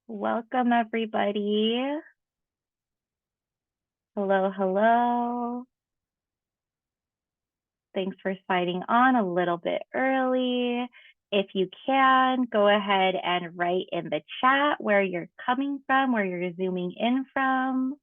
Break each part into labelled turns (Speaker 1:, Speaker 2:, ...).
Speaker 1: Welcome, everybody. Hello, hello. Thanks for signing on a little bit early. If you can, go ahead and write in the chat where you're coming from, where you're zooming in from.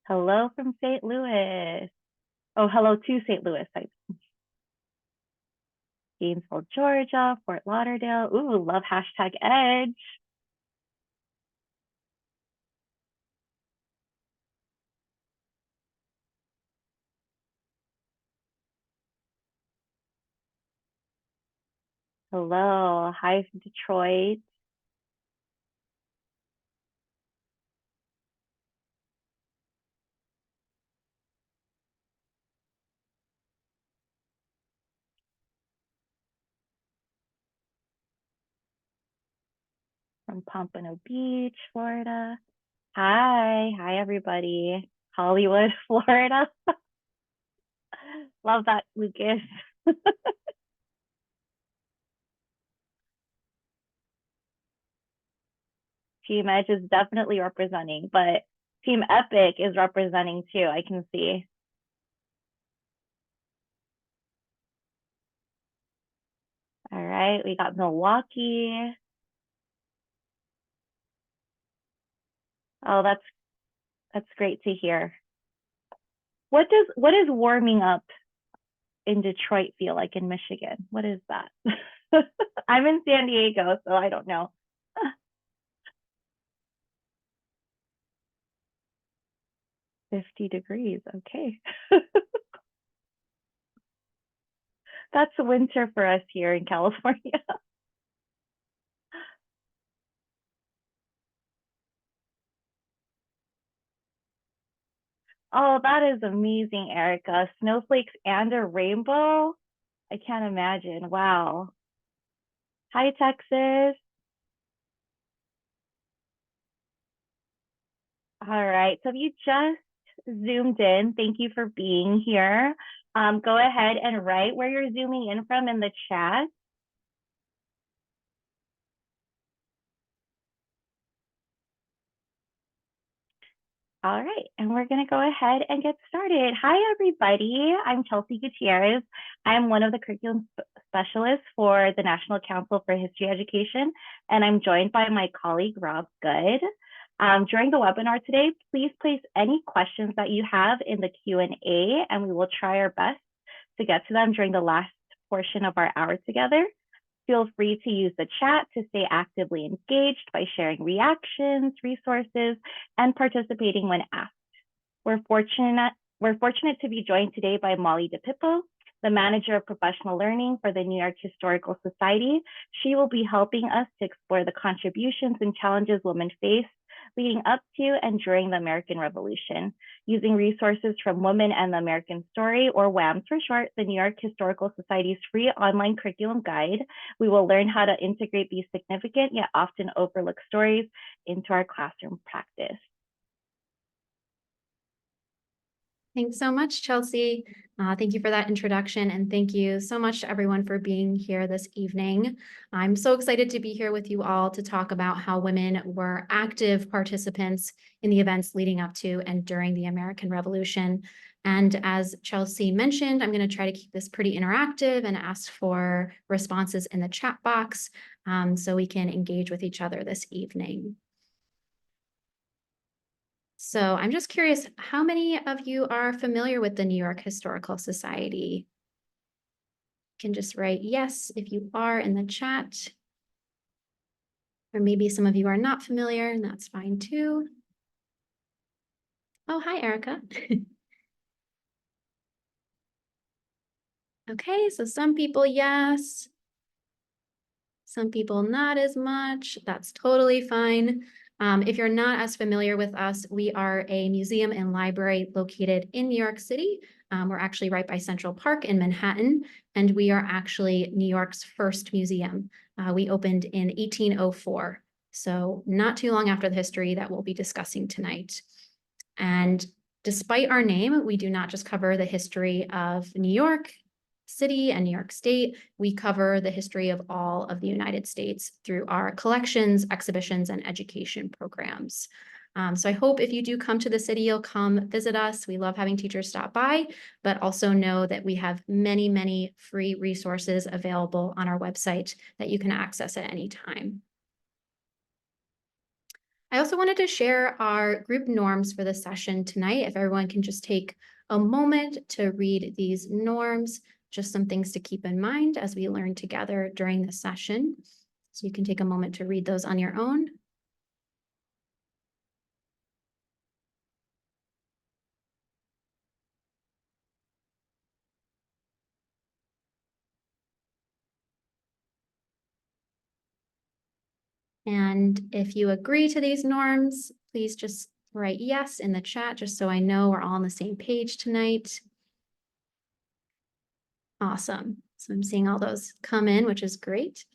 Speaker 1: Hello from St. Louis. Oh, hello to St. Louis. Gainesville, Georgia, Fort Lauderdale. Ooh, love #Edge. Hello. Hi from Detroit. From Pompano Beach, Florida. Hi, everybody. Hollywood, Florida. Love that, Lucas. Team Edge is definitely representing, but Team Epic is representing too, I can see. All right, we got Milwaukee. Oh, that's great to hear. What is warming up in Detroit feel like in Michigan? What is that? I'm in San Diego, so I don't know. 50 degrees. Okay. That's winter for us here in California. Oh, that is amazing, Erica. Snowflakes and a rainbow. I can't imagine. Wow. Hi, Texas. All right. So if you just zoomed in, thank you for being here. Go ahead and write where you're zooming in from in the chat. All right, and we're going to go ahead and get started. Hi, everybody. I'm Chelsea Gutierrez. I'm one of the curriculum specialists for the National Council for History Education, and I'm joined by my colleague, Rob Good. During the webinar today, please place any questions that you have in the Q&A, and we will try our best to get to them during the last portion of our hour together. Feel free to use the chat to stay actively engaged by sharing reactions, resources, and participating when asked. We're fortunate to be joined today by Molly DePippo, the Manager of Professional Learning for the New York Historical Society. She will be helping us to explore the contributions and challenges women face leading up to and during the American Revolution. Using resources from Women and the American Story, or WAMS for short, the New York Historical Society's free online curriculum guide, we will learn how to integrate these significant yet often overlooked stories into our classroom practice.
Speaker 2: Thanks so much, Chelsea. Thank you for that introduction, and thank you so much to everyone for being here this evening. I'm so excited to be here with you all to talk about how women were active participants in the events leading up to and during the American Revolution. And as Chelsea mentioned, I'm going to try to keep this pretty interactive and ask for responses in the chat box so we can engage with each other this evening. So I'm just curious, how many of you are familiar with the New York Historical Society? You can just write yes if you are in the chat. Or maybe some of you are not familiar, and that's fine too. Oh, hi, Erica. Okay, so some people, yes. Some people not as much. That's totally fine. If you're not as familiar with us, we are a museum and library located in New York City. We're actually right by Central Park in Manhattan, and we are actually New York's first museum. We opened in 1804, so not too long after the history that we'll be discussing tonight. And Despite our name, we do not just cover the history of New York City and New York State. We cover the history of all of the United States through our collections, exhibitions, and education programs. So I hope if you do come to the city, you'll come visit us. We love having teachers stop by, but also know that we have many, many free resources available on our website that you can access at any time. I also wanted to share our group norms for the session tonight. If everyone can just take a moment to read these norms, just some things to keep in mind as we learn together during the session. So you can take a moment to read those on your own. And if you agree to these norms, please just write yes in the chat, just so I know we're all on the same page tonight. Awesome. So I'm seeing all those come in, which is great.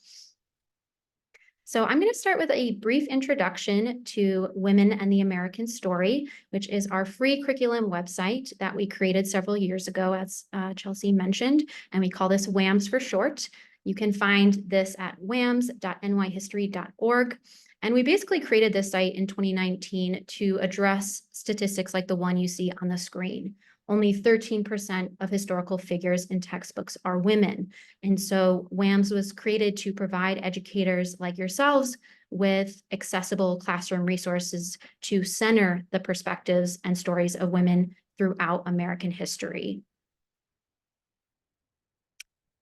Speaker 2: So I'm going to start with a brief introduction to Women and the American Story, which is our free curriculum website that we created several years ago, as Chelsea mentioned, and we call this WAMS for short. You can find this at wams.nyhistory.org. And we basically created this site in 2019 to address statistics like the one you see on the screen. Only 13% of historical figures in textbooks are women. And so WAMS was created to provide educators like yourselves with accessible classroom resources to center the perspectives and stories of women throughout American history.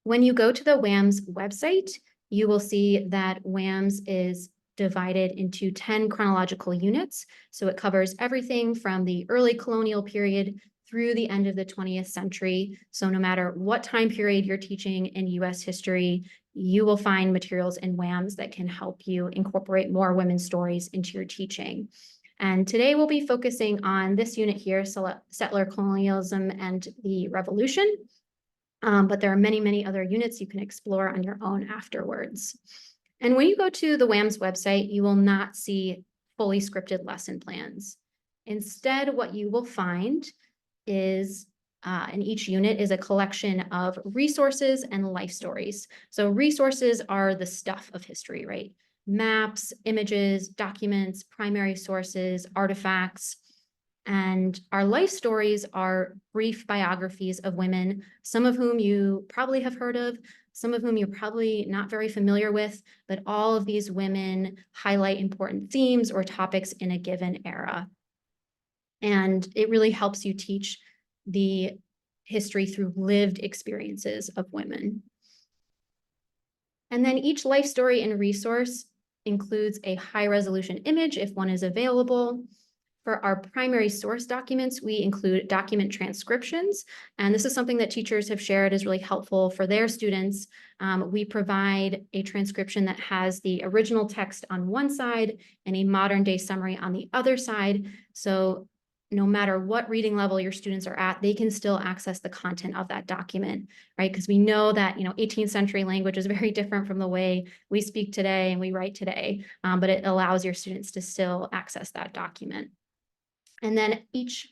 Speaker 2: When you go to the WAMS website, you will see that WAMS is divided into 10 chronological units. So it covers everything from the early colonial period through the end of the 20th century. So no matter what time period you're teaching in US history, you will find materials in WAMS that can help you incorporate more women's stories into your teaching. And today we'll be focusing on this unit here, settler colonialism and the revolution. But there are many, many other units you can explore on your own afterwards. And when you go to the WAMS website, you will not see fully scripted lesson plans. Instead, what you will find is in each unit is a collection of resources and life stories. So resources are the stuff of history, right? Maps, images, documents, primary sources, artifacts. And our life stories are brief biographies of women, some of whom you probably have heard of, some of whom you're probably not very familiar with, but all of these women highlight important themes or topics in a given era. And it really helps you teach the history through lived experiences of women. And then each life story and resource includes a high-resolution image if one is available. For our primary source documents, we include document transcriptions, and this is something that teachers have shared is really helpful for their students. We provide a transcription that has the original text on one side and a modern day summary on the other side. So no matter what reading level your students are at, they can still access the content of that document, right? Because we know that 18th century language is very different from the way we speak today and we write today, but it allows your students to still access that document. And then each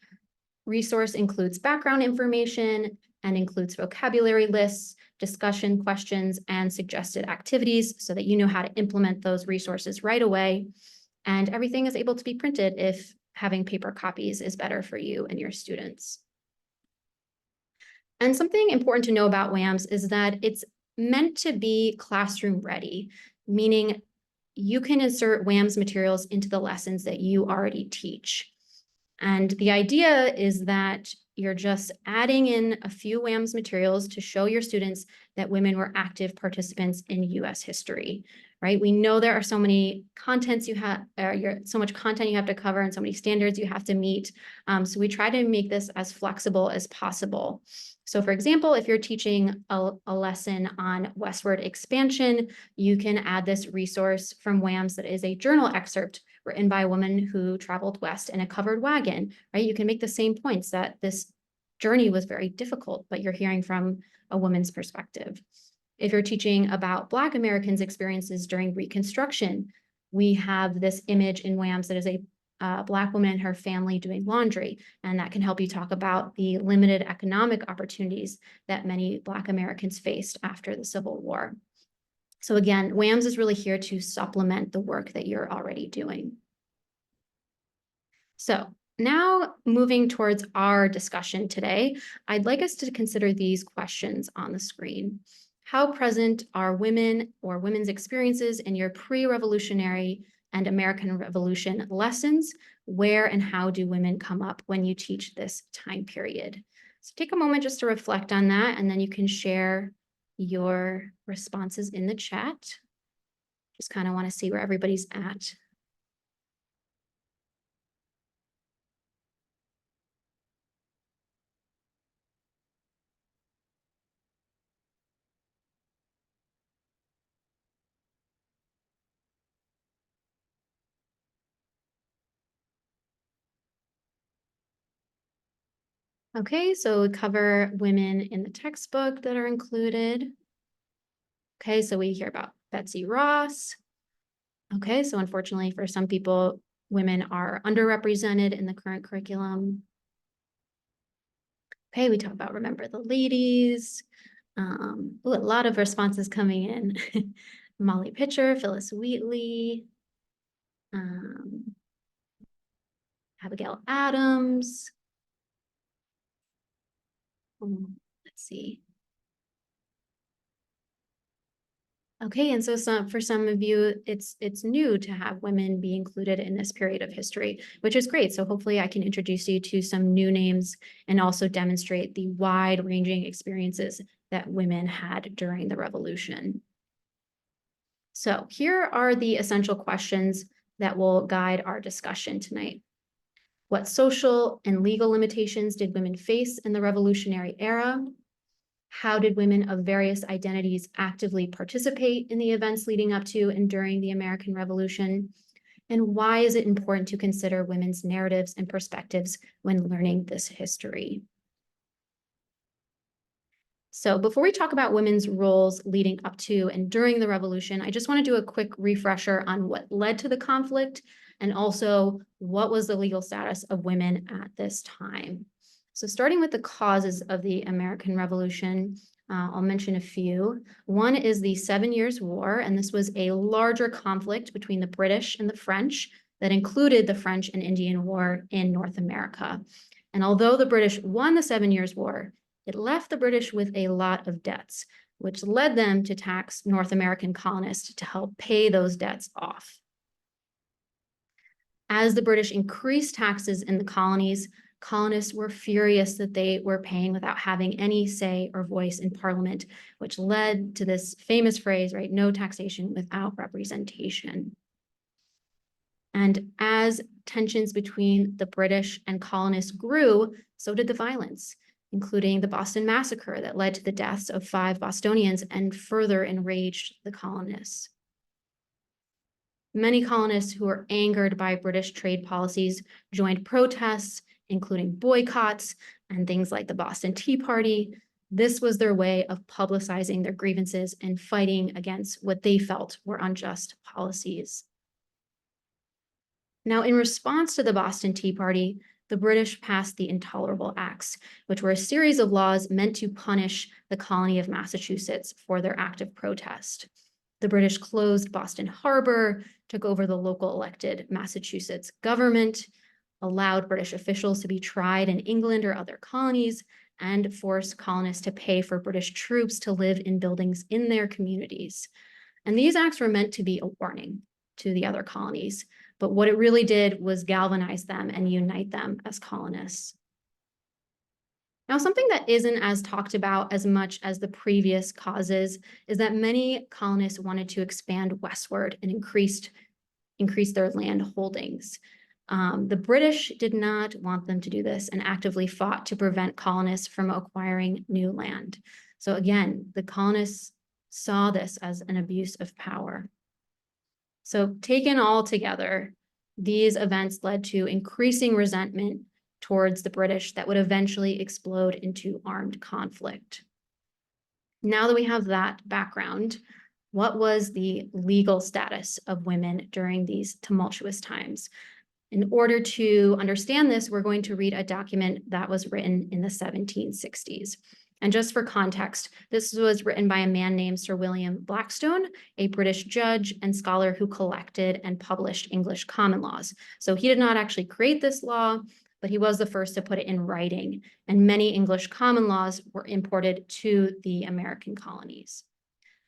Speaker 2: resource includes background information and includes vocabulary lists, discussion questions, and suggested activities so that you know how to implement those resources right away. And everything is able to be printed if having paper copies is better for you and your students. And something important to know about WAMS is that it's meant to be classroom ready, meaning you can insert WAMS materials into the lessons that you already teach. And the idea is that you're just adding in a few WAMS materials to show your students that women were active participants in US history, right? We know there are so many contents you have, so much content you have to cover and so many standards you have to meet. So we try to make this as flexible as possible. So for example, if you're teaching a lesson on westward expansion, you can add this resource from WAMS that is a journal excerpt written by a woman who traveled west in a covered wagon, right? You can make the same points that this journey was very difficult, but you're hearing from a woman's perspective. If you're teaching about Black Americans' experiences during Reconstruction, we have this image in WAMS that is a a Black woman and her family doing laundry, and that can help you talk about the limited economic opportunities that many Black Americans faced after the Civil War. So again, WAMS is really here to supplement the work that you're already doing. So now moving towards our discussion today, I'd like us to consider these questions on the screen. How present are women or women's experiences in your pre-revolutionary and American Revolution lessons? Where and how do women come up when you teach this time period? So take a moment just to reflect on that, and then you can share your responses in the chat. Just kind of want to see where everybody's at. Okay, so we cover women in the textbook that are included. Okay, so we hear about Betsy Ross. Okay, so unfortunately for some people, women are underrepresented in the current curriculum. Okay, we talk about Remember the Ladies. Ooh, a lot of responses coming in. Molly Pitcher, Phyllis Wheatley, Abigail Adams. Let's see. Okay, and so for some of you, it's new to have women be included in this period of history, which is great. So hopefully I can introduce you to some new names and also demonstrate the wide-ranging experiences that women had during the Revolution. So here are the essential questions that will guide our discussion tonight. What social and legal limitations did women face in the Revolutionary era? How did women of various identities actively participate in the events leading up to and during the American Revolution? And why is it important to consider women's narratives and perspectives when learning this history? So before we talk about women's roles leading up to and during the Revolution, I just want to do a quick refresher on what led to the conflict and also what was the legal status of women at this time. So starting with the causes of the American Revolution, I'll mention a few. One is the 7 Years' War, and this was a larger conflict between the British and the French that included the French and Indian War in North America. And although the British won the 7 Years' War, it left the British with a lot of debts, which led them to tax North American colonists to help pay those debts off. As the British increased taxes in the colonies, colonists were furious that they were paying without having any say or voice in Parliament, which led to this famous phrase, right? No taxation without representation. And as tensions between the British and colonists grew, so did the violence, including the Boston Massacre that led to the deaths of 5 Bostonians and further enraged the colonists. Many colonists who were angered by British trade policies joined protests, including boycotts and things like the Boston Tea Party. This was their way of publicizing their grievances and fighting against what they felt were unjust policies. Now, in response to the Boston Tea Party, the British passed the Intolerable Acts, which were a series of laws meant to punish the colony of Massachusetts for their active protest. The British closed Boston Harbor, took over the local elected Massachusetts government, allowed British officials to be tried in England or other colonies, and forced colonists to pay for British troops to live in buildings in their communities. And these acts were meant to be a warning to the other colonies, but what it really did was galvanize them and unite them as colonists. Now, something that isn't as talked about as much as the previous causes is that many colonists wanted to expand westward and increase their land holdings. The British did not want them to do this and actively fought to prevent colonists from acquiring new land. So again, the colonists saw this as an abuse of power. So taken all together, these events led to increasing resentment towards the British that would eventually explode into armed conflict. Now that we have that background, what was the legal status of women during these tumultuous times? In order to understand this, we're going to read a document that was written in the 1760s. And just for context, this was written by a man named Sir William Blackstone, a British judge and scholar who collected and published English common laws. So he did not actually create this law, but he was the first to put it in writing. And many English common laws were imported to the American colonies.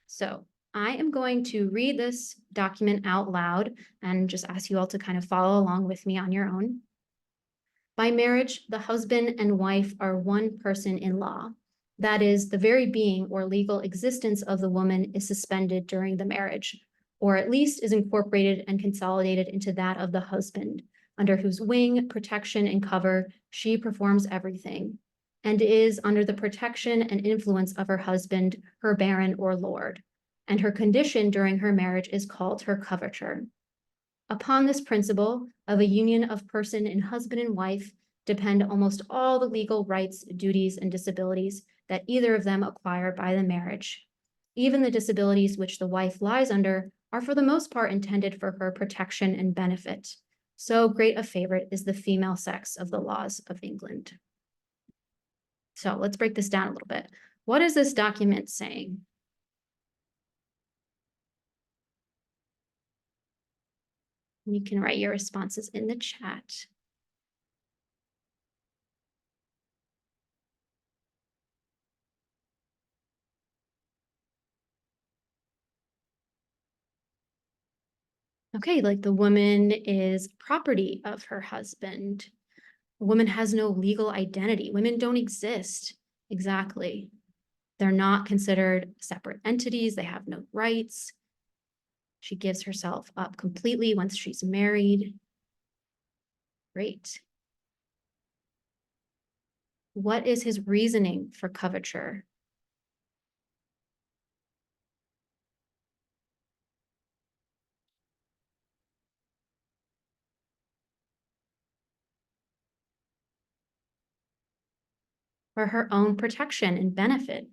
Speaker 2: So I am going to read this document out loud and just ask you all to kind of follow along with me on your own. By marriage, the husband and wife are one person in law. That is, the very being or legal existence of the woman is suspended during the marriage, or at least is incorporated and consolidated into that of the husband, under whose wing, protection, and cover she performs everything, and is under the protection and influence of her husband, her baron or lord, and her condition during her marriage is called her coverture. Upon this principle of a union of person in husband and wife depend almost all the legal rights, duties, and disabilities that either of them acquire by the marriage. Even the disabilities which the wife lies under are for the most part intended for her protection and benefit. So great a favorite is the female sex of the laws of England. So let's break this down a little bit. What is this document saying? You can write your responses in the chat. Okay, like the woman is property of her husband. A woman has no legal identity. Women don't exist. Exactly. They're not considered separate entities. They have no rights. She gives herself up completely once she's married. Great. What is his reasoning for coverture? For her own protection and benefit,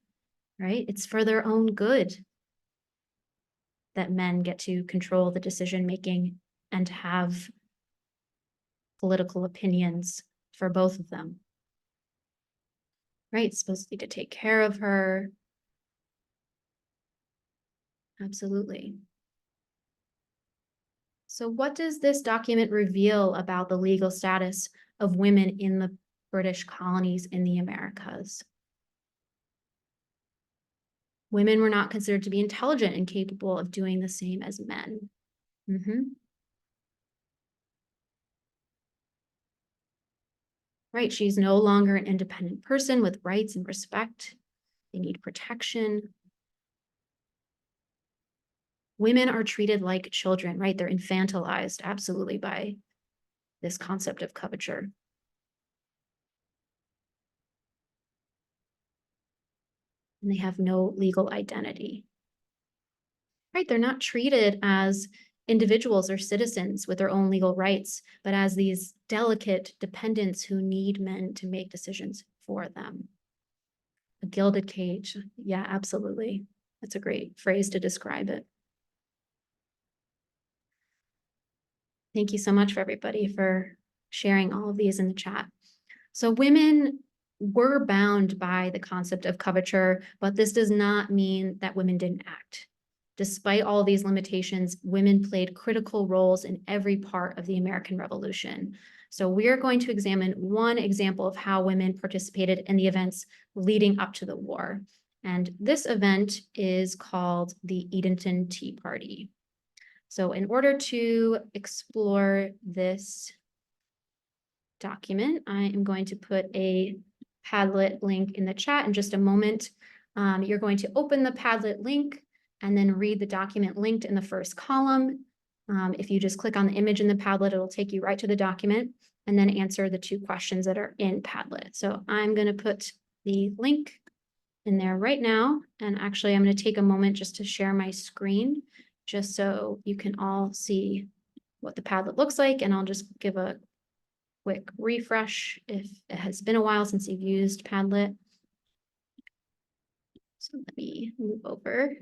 Speaker 2: right? It's for their own good that men get to control the decision making and have political opinions for both of them. Right? Supposedly to take care of her. Absolutely. So what does this document reveal about the legal status of women in the British colonies in the Americas? Women were not considered to be intelligent and capable of doing the same as men. Right, she's no longer an independent person with rights and respect. They need protection. Women are treated like children, right? They're infantilized absolutely by this concept of coverture. And they have no legal identity. Right, they're not treated as individuals or citizens with their own legal rights, but as these delicate dependents who need men to make decisions for them. A gilded cage. Yeah, absolutely. That's a great phrase to describe it. Thank you so much for everybody for sharing all of these in the chat. So women were bound by the concept of coverture, but this does not mean that women didn't act. Despite all of these limitations, women played critical roles in every part of the American Revolution. So we're going to examine one example of how women participated in the events leading up to the war. And this event is called the Edenton Tea Party. So in order to explore this document, I am going to put a Padlet link in the chat in just a moment. You're going to open the Padlet link and then read the document linked in the first column. If you just click on the image in the Padlet, it'll take you right to the document and then answer the 2 questions that are in Padlet. So I'm going to put the link in there right now. And actually, I'm going to take a moment just to share my screen, just so you can all see what the Padlet looks like. And I'll just give a quick refresh if it has been a while since you've used Padlet. So let me move over.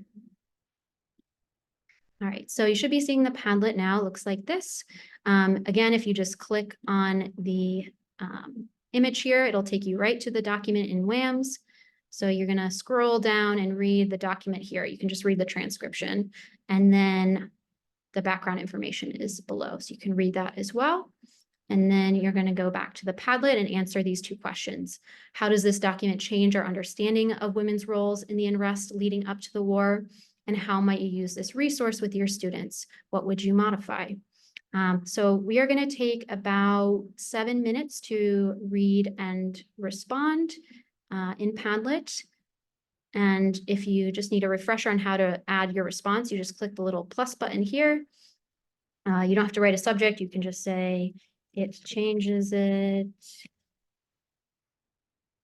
Speaker 2: All right, so you should be seeing the Padlet now. It looks like this. Again, if you just click on the image here, it'll take you right to the document in WAMS. So you're going to scroll down and read the document here. You can just read the transcription, and then the background information is below, so you can read that as well. And then you're going to go back to the Padlet and answer these two questions. How does this document change our understanding of women's roles in the unrest leading up to the war? And how might you use this resource with your students? What would you modify? So we are going to take about 7 minutes to read and respond in Padlet. And if you just need a refresher on how to add your response, you just click the little plus button here. You don't have to write a subject. You can just say, it changes it, ...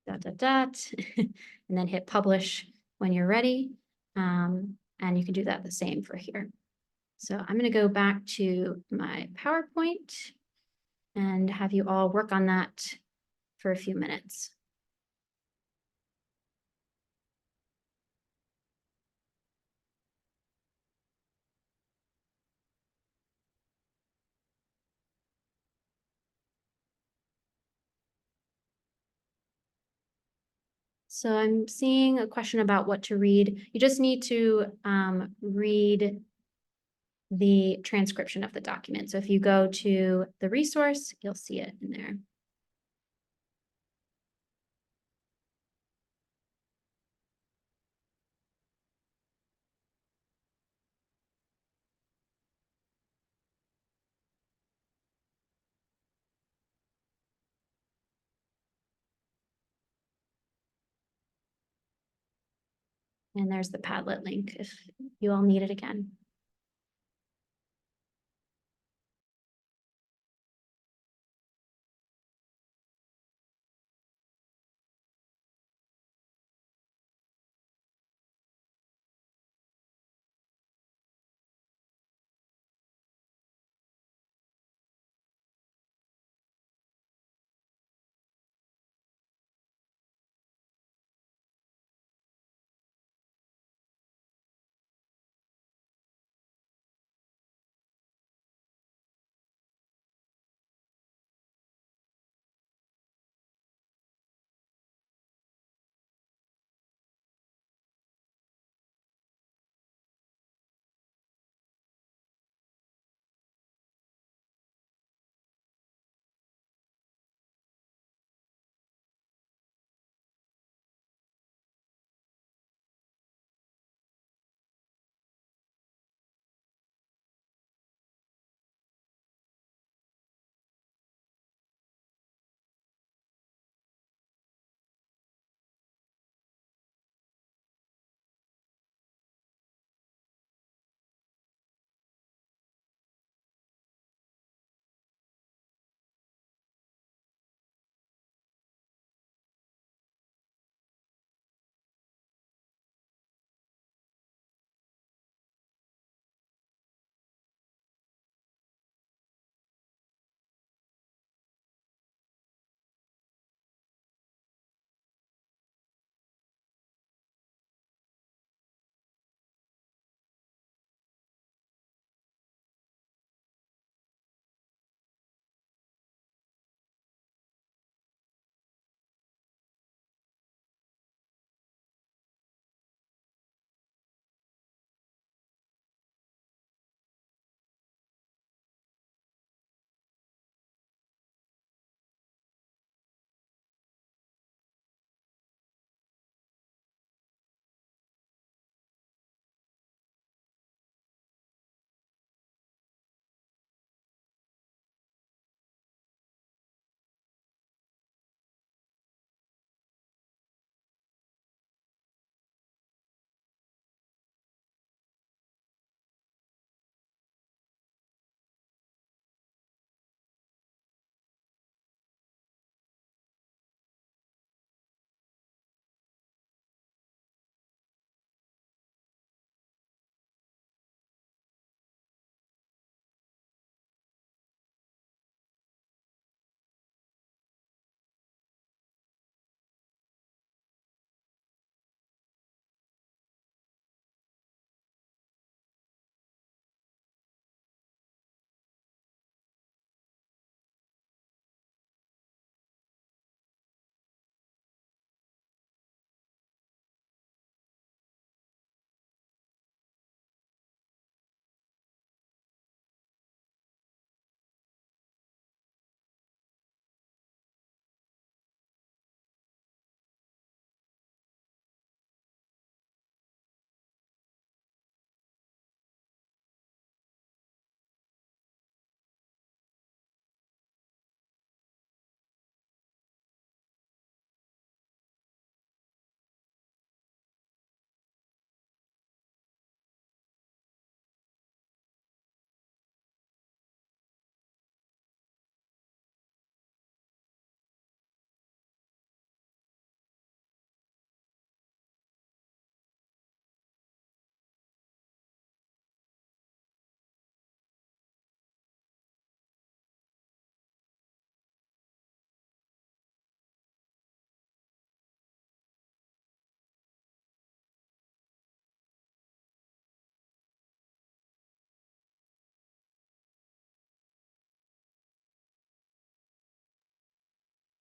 Speaker 2: and then hit publish when you're ready. And you can do that the same for here. So I'm going to go back to my PowerPoint and have you all work on that for a few minutes. So I'm seeing a question about what to read. You just need to read the transcription of the document. So if you go to the resource, you'll see it in there. And there's the Padlet link if you all need it again.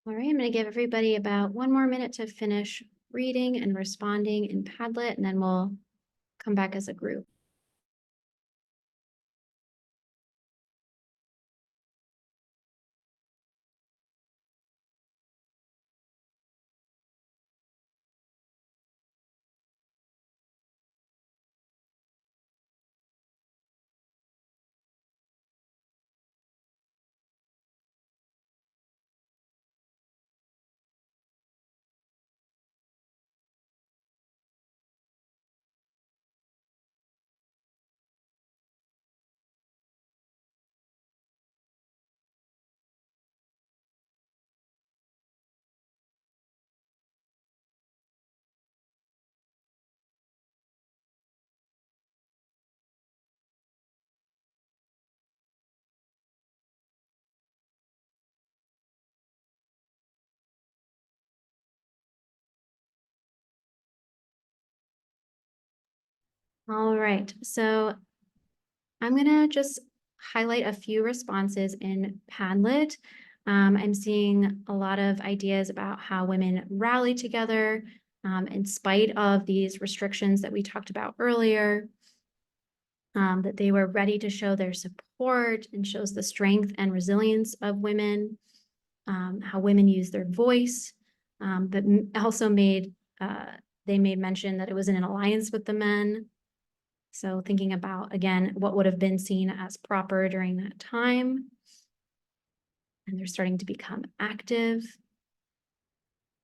Speaker 2: All right, I'm going to give everybody about 1 more minute to finish reading and responding in Padlet, and then we'll come back as a group. All right, so I'm going to just highlight a few responses in Padlet. I'm seeing a lot of ideas about how women rally together in spite of these restrictions that we talked about earlier, that they were ready to show their support and shows the strength and resilience of women, how women use their voice, but also they made mention that it was in an alliance with the men. So thinking about, again, what would have been seen as proper during that time. And they're starting to become active.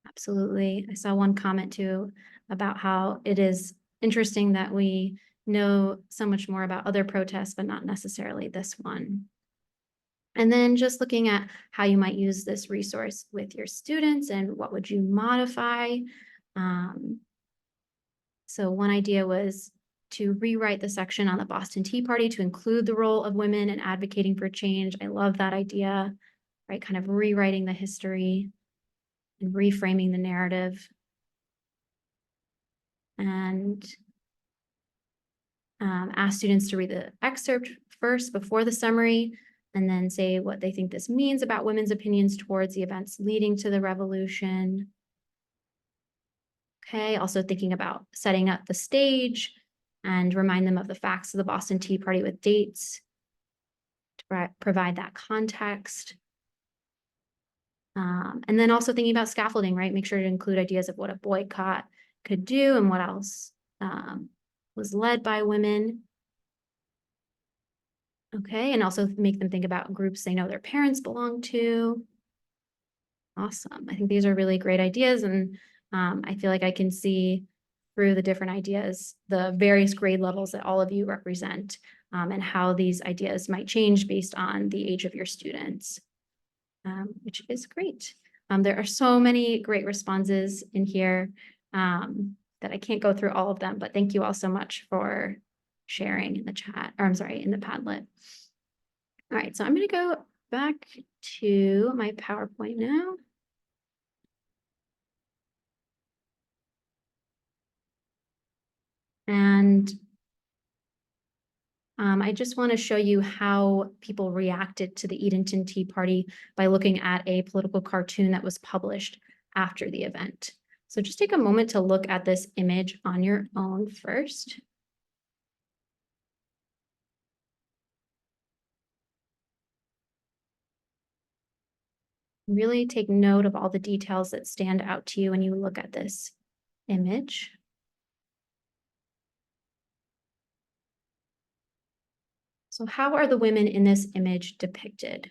Speaker 2: Absolutely. I saw one comment too about how it is interesting that we know so much more about other protests, but not necessarily this one. And then just looking at how you might use this resource with your students and what would you modify. So one idea was to rewrite the section on the Boston Tea Party to include the role of women in advocating for change. I love that idea, right? Kind of rewriting the history and reframing the narrative. And ask students to read the excerpt first before the summary, and then say what they think this means about women's opinions towards the events leading to the revolution. Okay, also thinking about setting up the stage and remind them of the facts of the Boston Tea Party with dates to provide that context. And then also thinking about scaffolding, right? Make sure to include ideas of what a boycott could do and what else was led by women. Okay, and also make them think about groups they know their parents belong to. Awesome. I think these are really great ideas, and I feel like I can see through the different ideas, the various grade levels that all of you represent, and how these ideas might change based on the age of your students, which is great. There are so many great responses in here that I can't go through all of them, but thank you all so much for sharing in the chat, or I'm sorry, in the Padlet. All right, so I'm going to go back to my PowerPoint now. And I just want to show you how people reacted to the Edenton Tea Party by looking at a political cartoon that was published after the event. So just take a moment to look at this image on your own first. Really take note of all the details that stand out to you when you look at this image. So how are the women in this image depicted?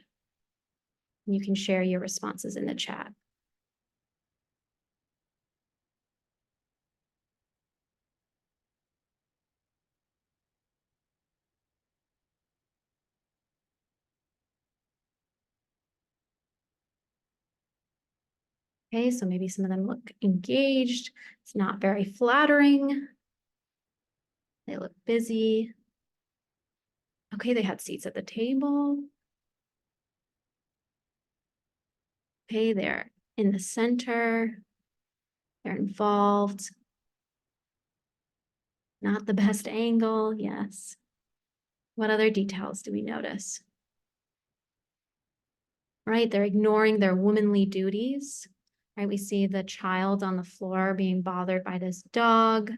Speaker 2: You can share your responses in the chat. Okay, so maybe some of them look engaged. It's not very flattering. They look busy. Okay, they had seats at the table. Okay, they're in the center. They're involved. Not the best angle, yes. What other details do we notice? right? They're ignoring their womanly duties, right? We see the child on the floor being bothered by this dog,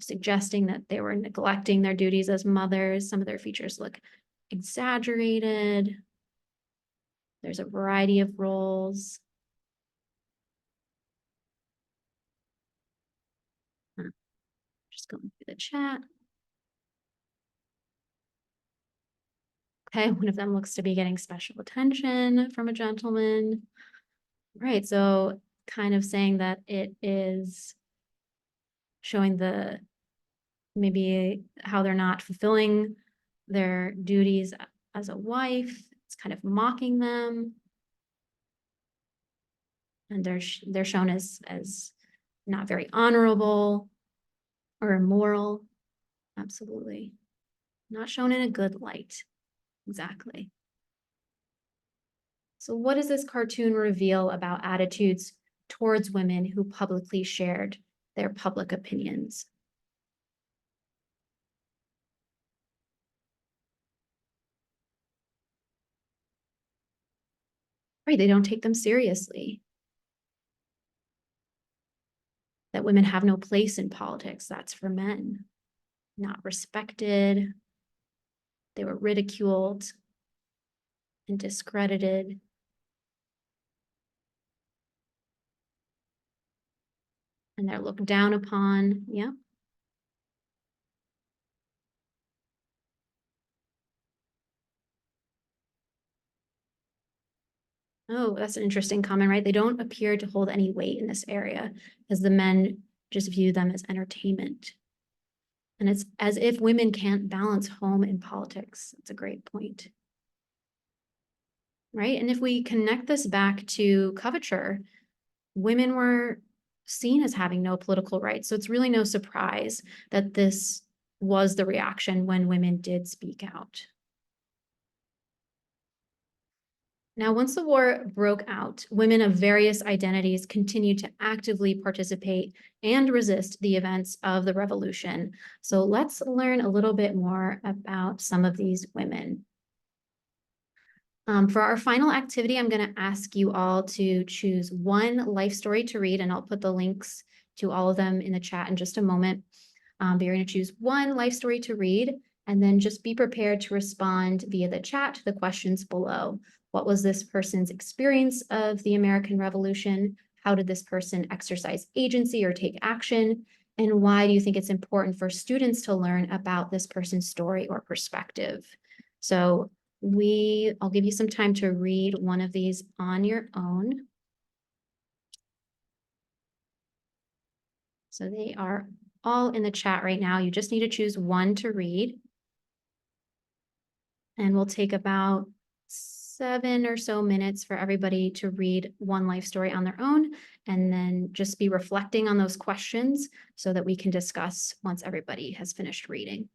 Speaker 2: suggesting that they were neglecting their duties as mothers. Some of their features look exaggerated. There's a variety of roles. Just going through the chat. Okay, one of them looks to be getting special attention from a gentleman. Right, so kind of saying that it is showing the maybe how they're not fulfilling their duties as a wife. It's kind of mocking them. And they're shown as not very honorable or immoral. Absolutely. Not shown in a good light. Exactly. So what does this cartoon reveal about attitudes towards women who publicly shared their public opinions? Right, they don't take them seriously. That women have no place in politics, that's for men. Not respected. They were ridiculed and discredited. And they're looked down upon. Yeah. Oh, that's an interesting comment, right? They don't appear to hold any weight in this area as the men just view them as entertainment. And it's as if women can't balance home and politics. That's a great point. Right? And if we connect this back to coverture, women were seen as having no political rights. So it's really no surprise that this was the reaction when women did speak out. Now, once the war broke out, women of various identities continued to actively participate and resist the events of the revolution. So let's learn a little bit more about some of these women. For our final activity, I'm going to ask you all to choose one life story to read, and I'll put the links to all of them in the chat in just a moment. But you're going to choose one life story to read, and then just be prepared to respond via the chat to the questions below. What was this person's experience of the American Revolution? How did this person exercise agency or take action? And why do you think it's important for students to learn about this person's story or perspective? So I'll give you some time to read one of these on your own. So they are all in the chat right now. You just need to choose one to read. And we'll take about 7 or so minutes for everybody to read one life story on their own, and then just be reflecting on those questions so that we can discuss once everybody has finished reading.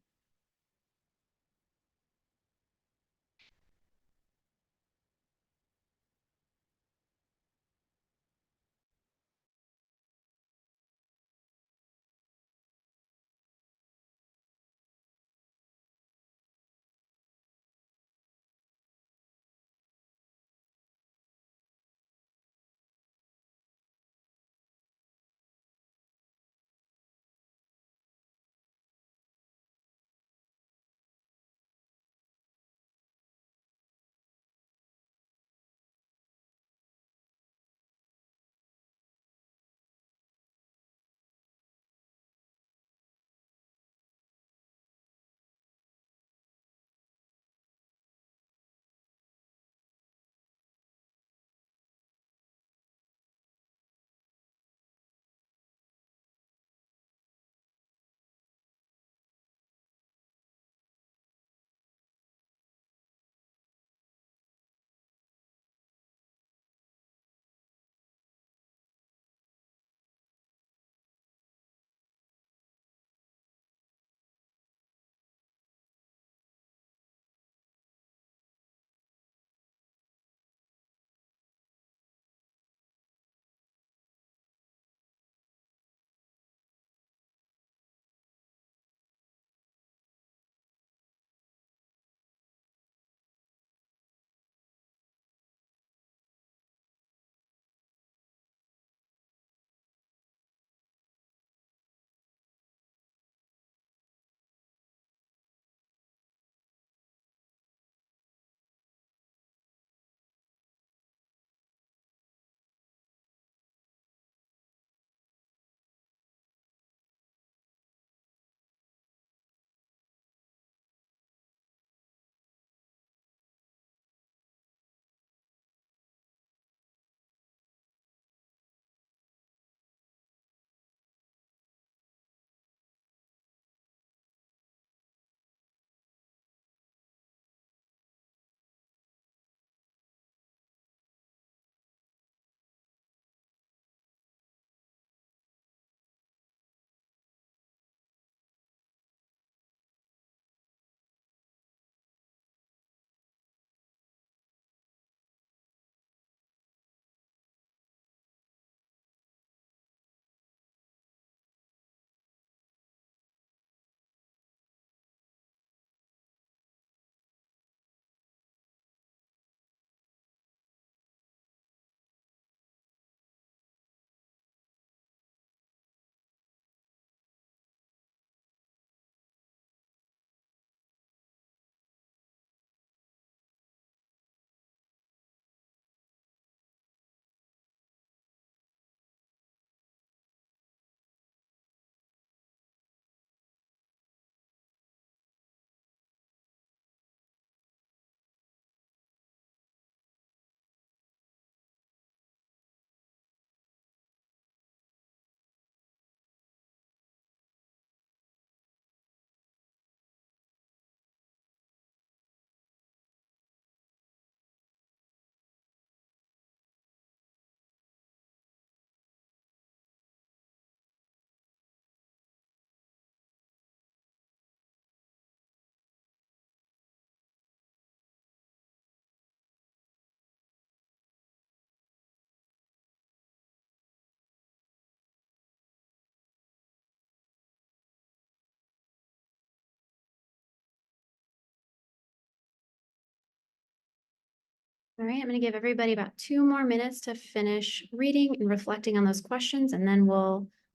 Speaker 2: All right, I'm going to give everybody about 2 more minutes to finish reading and reflecting on those questions, and then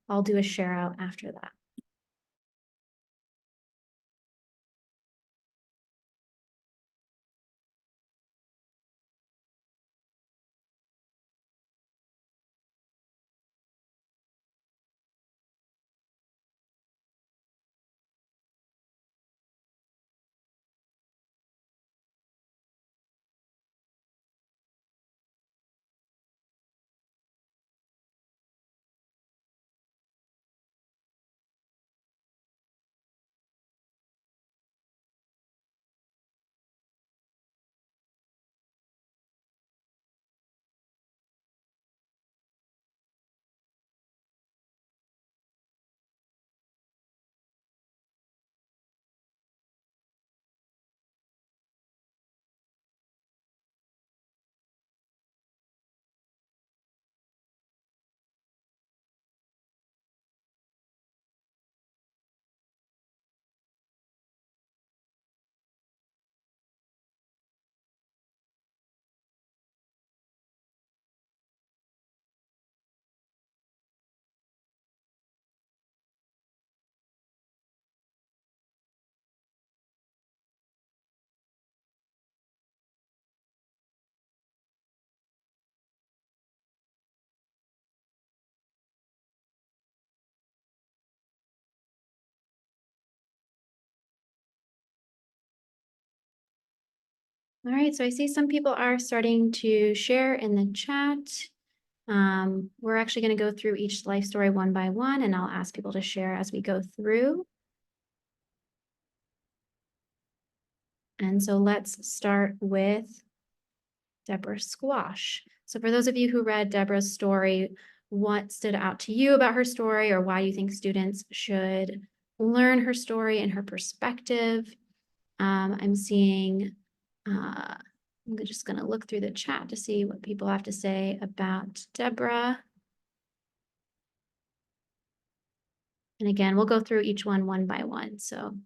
Speaker 2: I'll do a share out after that. All right, so I see some people are starting to share in the chat. We're actually going to go through each life story one by one, and I'll ask people to share as we go through. And so let's start with Deborah Squash. So for those of you who read Deborah's story, what stood out to you about her story, or why you think students should learn her story and her perspective? I'm seeing, I'm just going to look through the chat to see what people have to say about Deborah. And again, we'll go through each one by one. So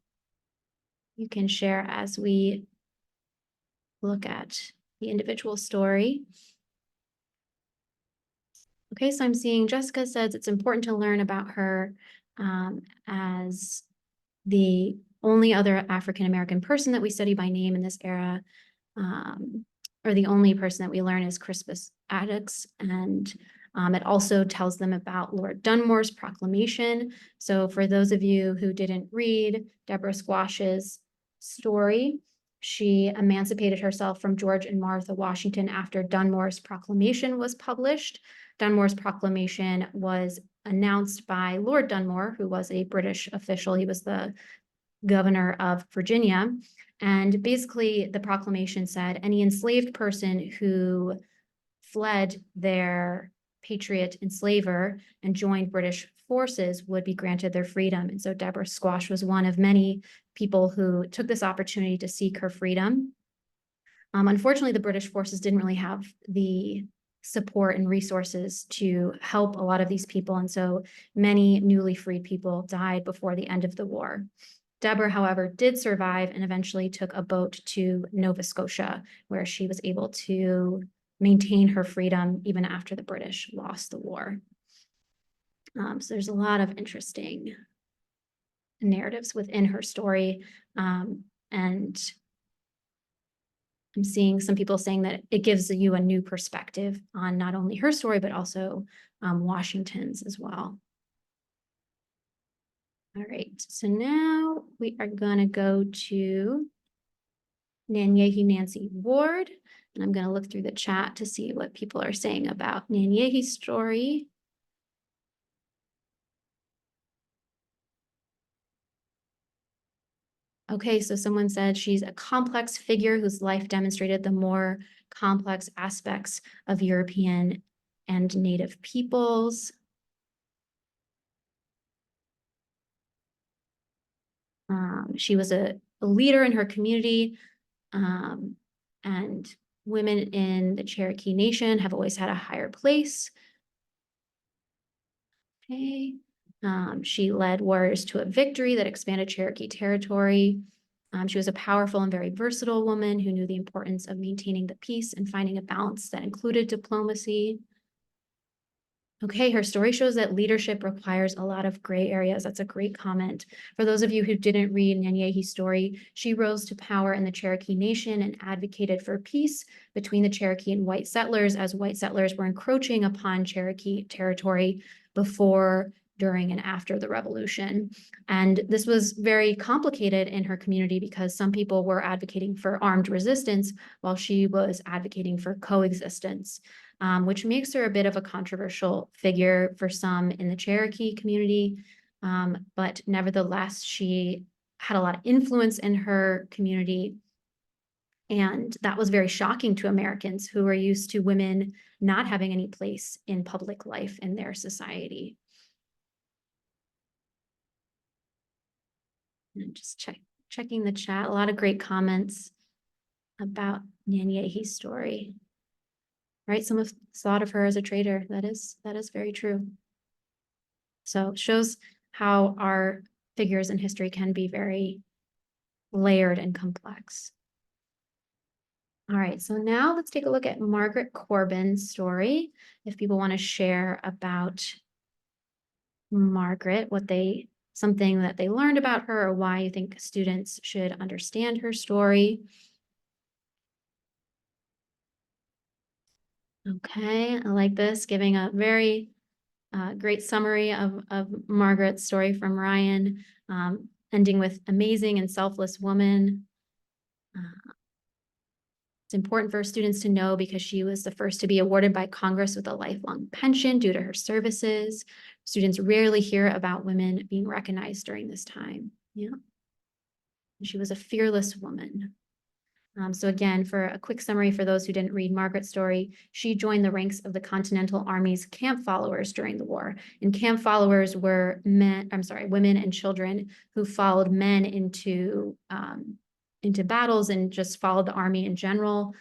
Speaker 2: you can share as we look at the individual story. Okay, so I'm seeing Jessica says it's important to learn about her as the only other African-American person that we study by name in this era, or the only person that we learn is Crispus Attucks. And it also tells them about Lord Dunmore's proclamation. So for those of you who didn't read Deborah Squash's story, she emancipated herself from George and Martha Washington after Dunmore's proclamation was published. Dunmore's proclamation was announced by Lord Dunmore, who was a British official. He was the governor of Virginia. And basically, the proclamation said any enslaved person who fled their patriot enslaver and joined British forces would be granted their freedom. And so Deborah Squash was one of many people who took this opportunity to seek her freedom. Unfortunately, the British forces didn't really have the support and resources to help a lot of these people. And so many newly freed people died before the end of the war. Deborah, however, did survive and eventually took a boat to Nova Scotia, where she was able to maintain her freedom even after the British lost the war. So there's a lot of interesting narratives within her story. And I'm seeing some people saying that it gives you a new perspective on not only her story, but also Washington's as well. All right, so now we are going to go to Nanyehi Nancy Ward, and I'm going to look through the chat to see what people are saying about Nanyehi's story. Okay, so someone said she's a complex figure whose life demonstrated the more complex aspects of European and Native peoples. She was a leader in her community, and women in the Cherokee Nation have always had a higher place. Okay. She led warriors to a victory that expanded Cherokee territory. She was a powerful and very versatile woman who knew the importance of maintaining the peace and finding a balance that included diplomacy. Okay, her story shows that leadership requires a lot of gray areas. That's a great comment. For those of you who didn't read Nyanyehi's story, she rose to power in the Cherokee Nation and advocated for peace between the Cherokee and white settlers as white settlers were encroaching upon Cherokee territory before, during, and after the revolution. And this was very complicated in her community because some people were advocating for armed resistance while she was advocating for coexistence. Which makes her a bit of a controversial figure for some in the Cherokee community. But nevertheless, she had a lot of influence in her community. And that was very shocking to Americans who were used to women not having any place in public life in their society. And just checking the chat, a lot of great comments about Nyanyehi's story. Right, some have thought of her as a traitor. That is very true. So it shows how our figures in history can be very layered and complex. All right, so now let's take a look at Margaret Corbin's story. If people want to share about Margaret, something that they learned about her or why you think students should understand her story. Okay, I like this, giving a very great summary of Margaret's story from Ryan, ending with amazing and selfless woman. It's important for students to know because she was the first to be awarded by Congress with a lifelong pension due to her services. Students rarely hear about women being recognized during this time. Yeah. And she was a fearless woman. So again, for a quick summary for those who didn't read Margaret's story, she joined the ranks of the Continental Army's camp followers during the war. And camp followers were women and children who followed men into battles and just followed the army in general,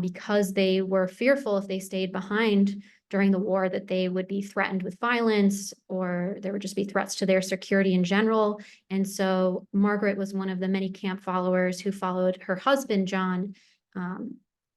Speaker 2: because they were fearful if they stayed behind during the war that they would be threatened with violence or there would just be threats to their security in general. And so Margaret was one of the many camp followers who followed her husband, John,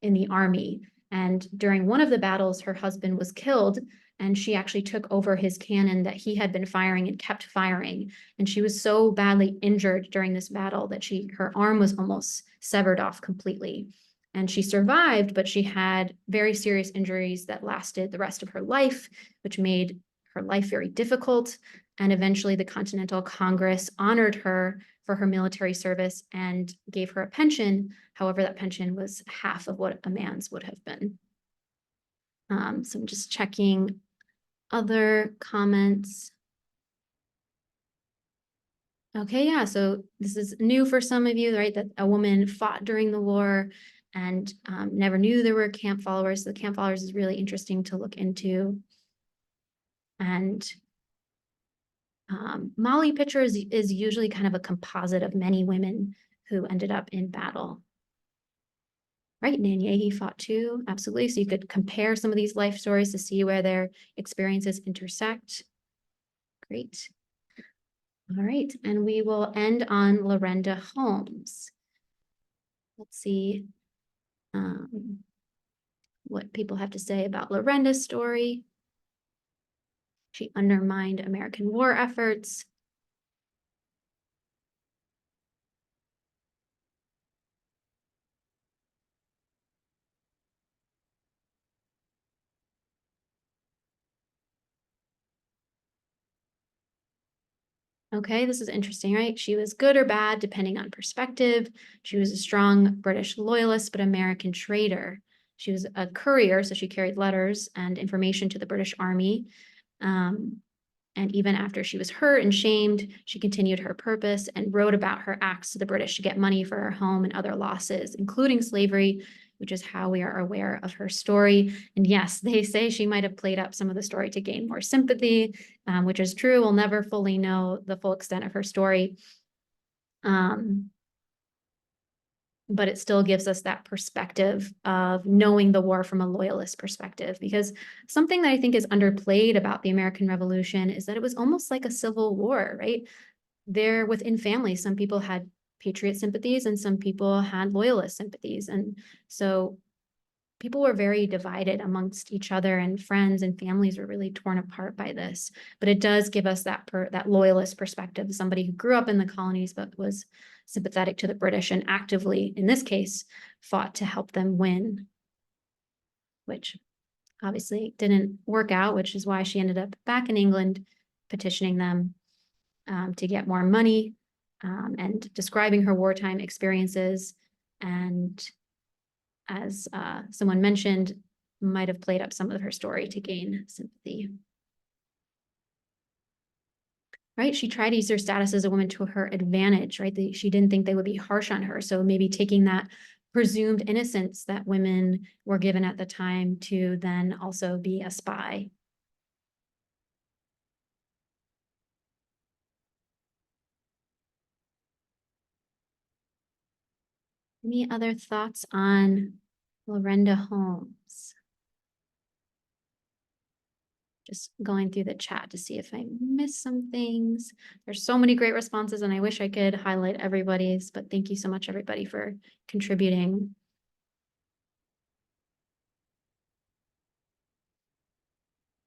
Speaker 2: in the army. And during one of the battles, her husband was killed, and she actually took over his cannon that he had been firing and kept firing. And she was so badly injured during this battle that her arm was almost severed off completely. And she survived, but she had very serious injuries that lasted the rest of her life, which made her life very difficult. And eventually the Continental Congress honored her for her military service and gave her a pension. However, that pension was half of what a man's would have been. So I'm just checking other comments. Okay, yeah, so this is new for some of you, right? That a woman fought during the war and never knew there were camp followers. The camp followers is really interesting to look into. And Molly Pitcher is usually kind of a composite of many women who ended up in battle. Right, Nyanyehi fought too, absolutely. So you could compare some of these life stories to see where their experiences intersect. Great. All right, and we will end on Lorenda Holmes. Let's see what people have to say about Lorenda's story. She undermined American war efforts. Okay, this is interesting, right? She was good or bad, depending on perspective. She was a strong British loyalist, but American traitor. She was a courier, so she carried letters and information to the British Army. And even after she was hurt and shamed, she continued her purpose and wrote about her acts to the British to get money for her home and other losses, including slavery, which is how we are aware of her story. And yes, they say she might have played up some of the story to gain more sympathy, which is true. We'll never fully know the full extent of her story. But it still gives us that perspective of knowing the war from a loyalist perspective, because something that I think is underplayed about the American Revolution is that it was almost like a civil war, right? There within families, some people had patriot sympathies and some people had loyalist sympathies. And so people were very divided amongst each other, and friends and families were really torn apart by this. But it does give us that loyalist perspective, somebody who grew up in the colonies but was sympathetic to the British and actively, in this case, fought to help them win, which obviously didn't work out, which is why she ended up back in England petitioning them to get more money, and describing her wartime experiences. And as someone mentioned, might have played up some of her story to gain sympathy. Right? She tried to use her status as a woman to her advantage, right? She didn't think they would be harsh on her. So maybe taking that presumed innocence that women were given at the time to then also be a spy. Any other thoughts on Lorenda Holmes? Just going through the chat to see if I missed some things. There's so many great responses, and I wish I could highlight everybody's, but thank you so much, everybody, for contributing.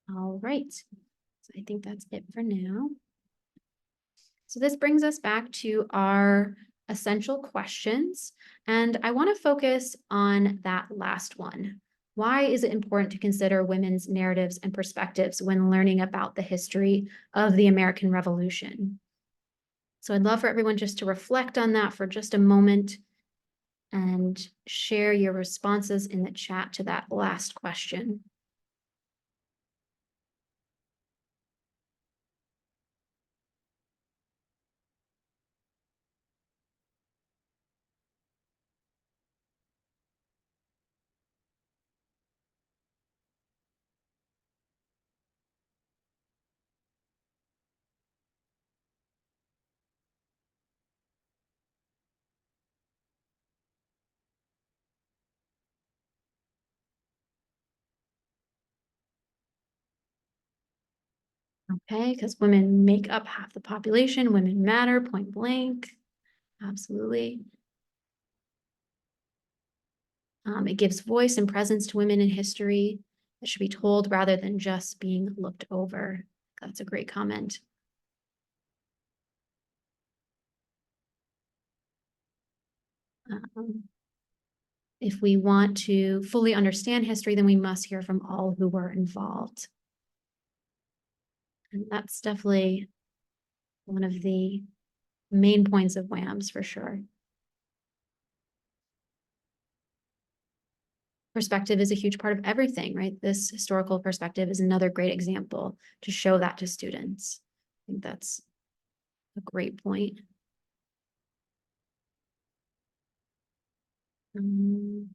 Speaker 2: All right, so I think that's it for now. So this brings us back to our essential questions, and I want to focus on that last one. Why is it important to consider women's narratives and perspectives when learning about the history of the American Revolution? So I'd love for everyone just to reflect on that for just a moment and share your responses in the chat to that last question. Okay, because women make up half the population, women matter, point blank. Absolutely. It gives voice and presence to women in history that should be told rather than just being looked over. That's a great comment. If we want to fully understand history, then we must hear from all who were involved. And that's definitely one of the main points of WHAMS for sure. Perspective is a huge part of everything, right? This historical perspective is another great example to show that to students. I think that's a great point.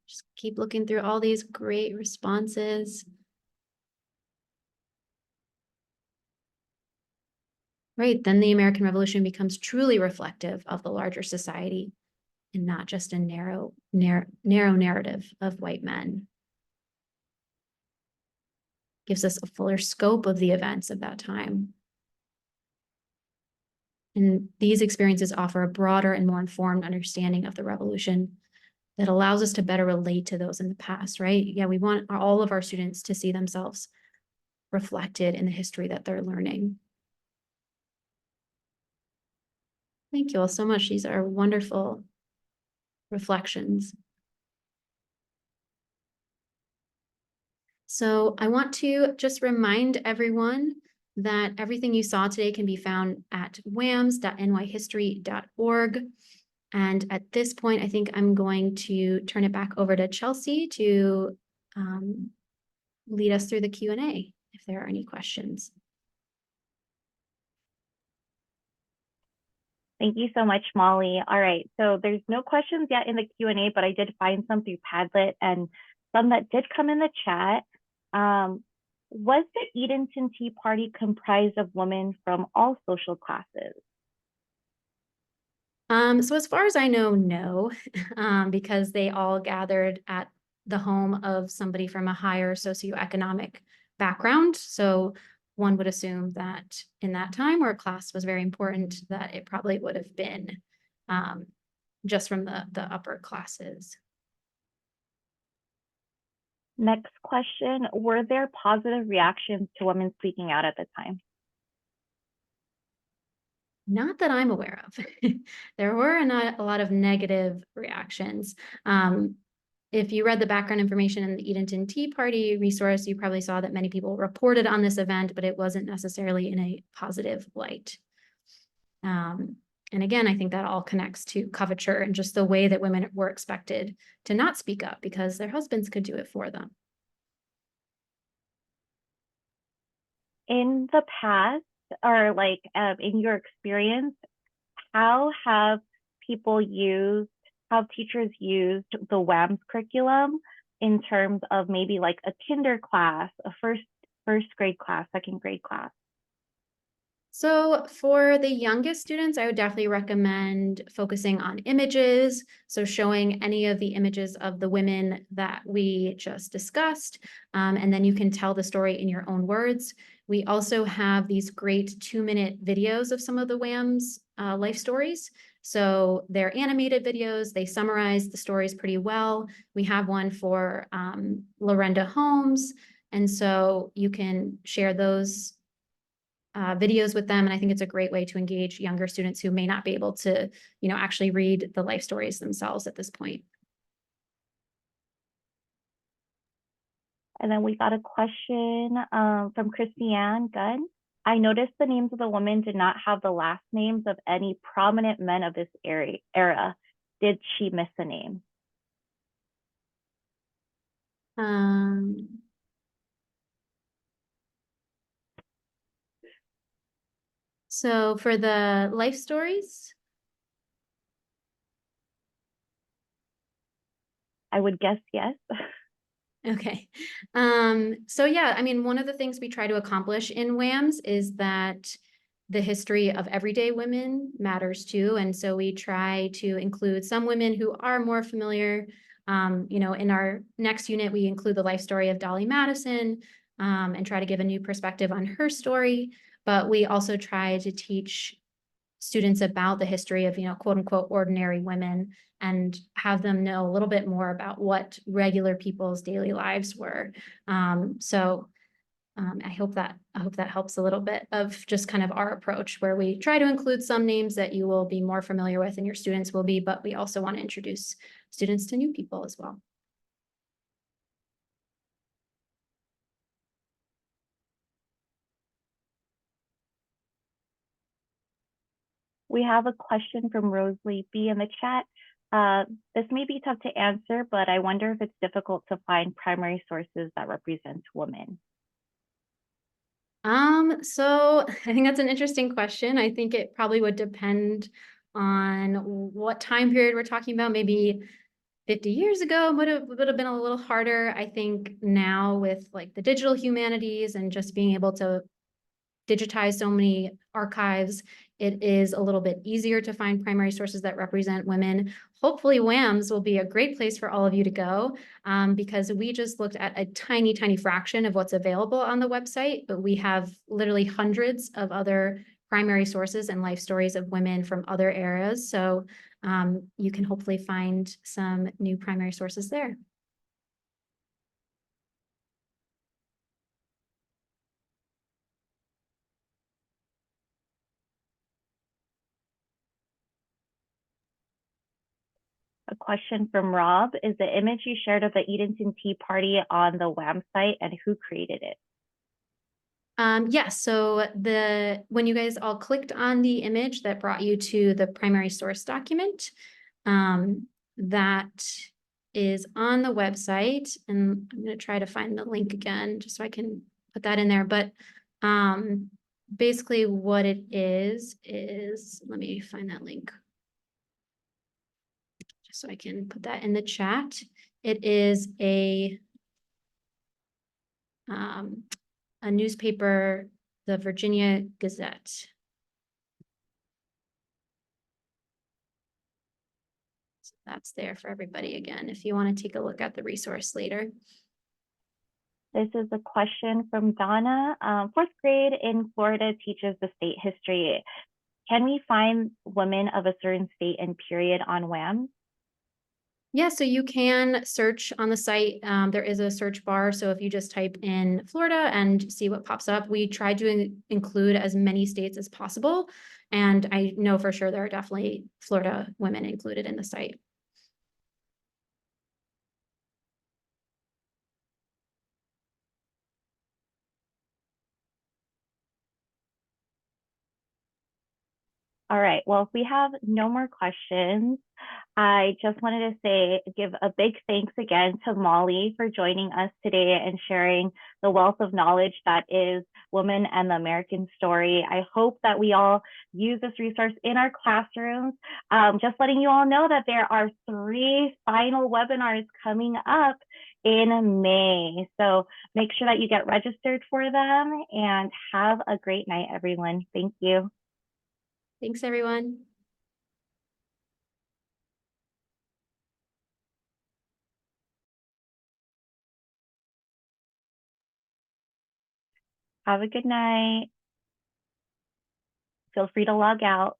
Speaker 2: Just keep looking through all these great responses. Right, then the American Revolution becomes truly reflective of the larger society and not just a narrow narrative of white men. Gives us a fuller scope of the events of that time. And these experiences offer a broader and more informed understanding of the revolution that allows us to better relate to those in the past, right? Yeah, we want all of our students to see themselves reflected in the history that they're learning. Thank you all so much. These are wonderful reflections. So I want to just remind everyone that everything you saw today can be found at whams.nyhistory.org. And at this point, I think I'm going to turn it back over to Chelsea to lead us through the Q&A if there are any questions.
Speaker 1: Thank you so much, Molly. All right, so there's no questions yet in the Q&A, but I did find some through Padlet and some that did come in the chat. Was the Edenton Tea Party comprised of women from all social classes?
Speaker 2: So as far as I know, no, because they all gathered at the home of somebody from a higher socioeconomic background. So one would assume that in that time where class was very important, that it probably would have been just from the upper classes.
Speaker 1: Next question, were there positive reactions to women speaking out at the time?
Speaker 2: Not that I'm aware of. There were not a lot of negative reactions. If you read the background information in the Edenton Tea Party resource, you probably saw that many people reported on this event, but it wasn't necessarily in a positive light. And again, I think that all connects to coverture and just the way that women were expected to not speak up because their husbands could do it for them.
Speaker 1: In the past, or like in your experience, how have teachers used the WAMS curriculum in terms of maybe like a kinder class, a first grade class, second grade class?
Speaker 2: So for the youngest students, I would definitely recommend focusing on images. So showing any of the images of the women that we just discussed, and then you can tell the story in your own words. We also have these great 2-minute videos of some of the WAMS life stories. So they're animated videos. They summarize the stories pretty well. We have one for Lorenda Holmes. And so you can share those videos with them. And I think it's a great way to engage younger students who may not be able to, actually read the life stories themselves at this point.
Speaker 1: And then we got a question from Christiane Gunn. I noticed the names of the women did not have the last names of any prominent men of this era. Did she miss a name?
Speaker 2: So for the life stories,
Speaker 1: I would guess yes.
Speaker 2: okay. So yeah, I mean, one of the things we try to accomplish in WAMS is that the history of everyday women matters too. And so we try to include some women who are more familiar. In our next unit, we include the life story of Dolly Madison, and try to give a new perspective on her story. But we also try to teach students about the history of, quote unquote, ordinary women and have them know a little bit more about what regular people's daily lives were. I hope that helps a little bit of just kind of our approach where we try to include some names that you will be more familiar with and your students will be, but we also want to introduce students to new people as well.
Speaker 1: We have a question from Rosalie B in the chat. This may be tough to answer, but I wonder if it's difficult to find primary sources that represent women.
Speaker 2: So I think that's an interesting question. I think it probably would depend on what time period we're talking about. Maybe 50 years ago would have been a little harder. I think now with like the digital humanities and just being able to digitize so many archives, it is a little bit easier to find primary sources that represent women. Hopefully WAMS will be a great place for all of you to go, because we just looked at a tiny, tiny fraction of what's available on the website, but we have literally hundreds of other primary sources and life stories of women from other eras. So you can hopefully find some new primary sources there.
Speaker 1: A question from Rob, is the image you shared of the Edenton Tea Party on the WAM site and who created it?
Speaker 2: Yes, so when you guys all clicked on the image that brought you to the primary source document, that is on the website, and I'm going to try to find the link again just so I can put that in there. But basically what it is, let me find that link just so I can put that in the chat. It is a newspaper, the Virginia Gazette. So that's there for everybody again, if you want to take a look at the resource later.
Speaker 1: This is a question from Donna. Fourth grade in Florida teaches the state history. can we find women of a certain state and period on WAM?
Speaker 2: Yeah, so you can search on the site. There is a search bar. So if you just type in Florida and see what pops up, we try to include as many states as possible. And I know for sure there are definitely Florida women included in the site.
Speaker 1: All right, well, if we have no more questions, I just wanted to give a big thanks again to Molly for joining us today and sharing the wealth of knowledge that is Women and the American Story. I hope that we all use this resource in our classrooms. Just letting you all know that there are 3 final webinars coming up in May. So make sure that you get registered for them and have a great night, everyone. Thank you.
Speaker 2: Thanks, everyone.
Speaker 1: Have a good night. Feel free to log out.